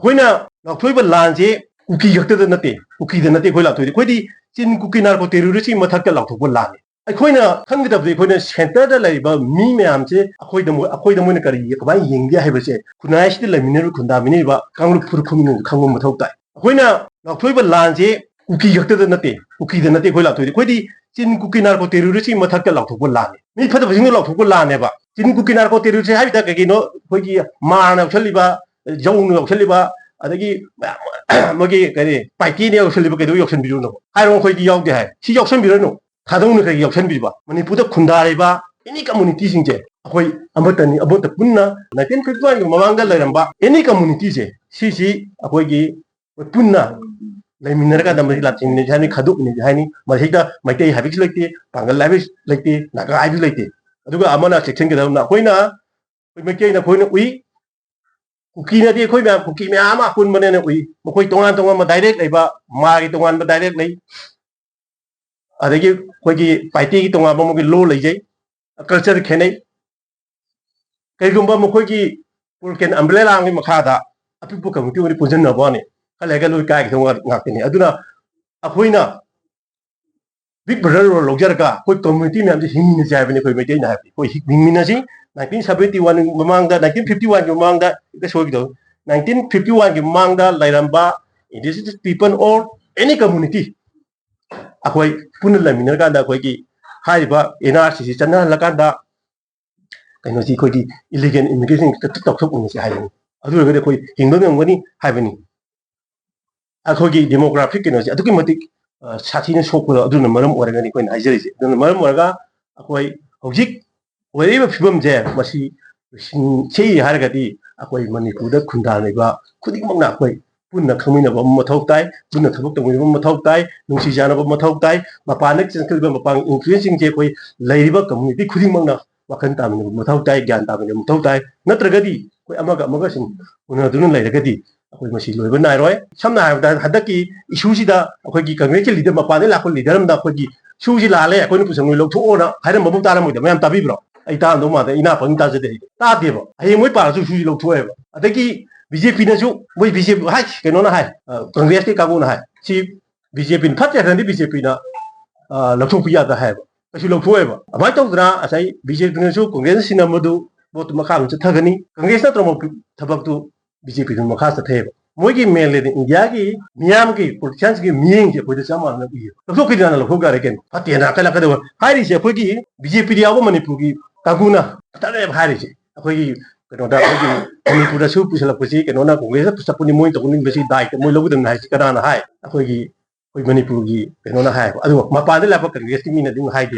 Hoina, October Lange, Kuki Yakta Nate, Kuki the Nate Hola to the Quidi, Chin Kuki narco terrorism, Marthakta laothokpa. Eikhoina, Kanga of the Eikhoina center the labor, me Mamse, Avoid the Monicari, Yakai India Hebese, Kunai still a mineral Kundaminiba, Kangu Furupsingna, Kangu Mathokta. Hoina, October Lange, Kuki Yakta Nate, Kuki the Nate Hola to the Quidi, Chin Kuki narco terrorism, Marthakta laothokpa. Me put a single laothokpa never. Chin Kuki narco terrorism, Havitagino, Hoki, Man of Shaliba, Jong of Shaliba. Adagi magi kare paiti ne yoksel ba kedo yoksen biru no hairong khoi di yok de hai si yoksen biru no thadong ne kare yoksen biru ba manipur da khundare ba any community sing je akhoi amatani abota punna 1951 mamang da lairam ba any community je si akhoi gi punna laiminner ka damri la tin ne jani khaduk ne jani mahida maitei habis lekte pangal habis lekte naga habis lekte aduga amana section ke da na khoina mekei na khoina ui Kuki na di koi ma kuki me ama kun mane na ui mo koi tongan ma direct lai ba ma gi tongan ba direct lai adagi koi gi paiti gi tongan ba mo gi lo lai jai culture khenai kai gumba mo koi gi pulken umbrella ngi makha da api pu community ni pujan na ba ni kale ga lui kai gi tongan ngak ni aduna akhoina big brother ro logjar ka koi community me am ji hingni jai ba ni koi me dei na koi hingmi na ji 1971 mamangda 1951 mamangda ita sogi do 1951 mamangda lairamba indigenous people or any community akoi punna lamina ka da koi ki haiba NRC chana lakanda kaino ji koi ki illegal immigration ta tok ni si haini adu ga koi hingba ngani haibani akoi ki demographic kino ji aduki matik sathi ne sokula aduna maram oraga ni koi na haijari ji aduna maram oraga akoi houjik wherever people there masi sei haragati akoi manipur da khunda leba khuding mangna akoi punna khamina ba mathau tai punna thabuk tong ba mathau tai nungsi jana ba mathau tai mapana changkil ba mapang influencing je koi laiba community khuding mangna wakan ta min mathau tai gyan ta min mathau tai natragadi koi amaga sing una dun lairagadi akoi masi loiba nai roi samna ha hadaki issue sida akoi gi congress leader mapana la ko leader am da akoi gi suji la le akoi nu pusang lo tho na hairam babum ta ram da mayam tabi bro ai ta ando ma da ina pang ta je de ta de ba ai moi pa su suji lo tho e ba adaki BJP na su moi BJP hai ke no na hai congress ke kabu na hai si BJP phat ya ran di BJP na lo tho pi ya da hai ba su lo tho e ba amai tong dra asai BJP na su congress sina modu bot ma kham cha thagani congress na tromo thabak tu BJP ma kha sa the ba moi ki main le india ki miyam ki politicians ki miyeng je poi sama na bi lo tho ki na lo tho ga re ken phat ya na kala ka de hai ri je poi ki BJP ya bo manipur ki Kaguna, tadi apa hari sih? Aku ini kenapa aku ini pura sup pusat pusi kenapa aku ini pusat puni mui tak kuning besi dai, mui lagu dan hai sekarang hai. Aku ini mani purugi kenapa hai. Aduh, mapa ada apa kerja sih mina dengan hai dia.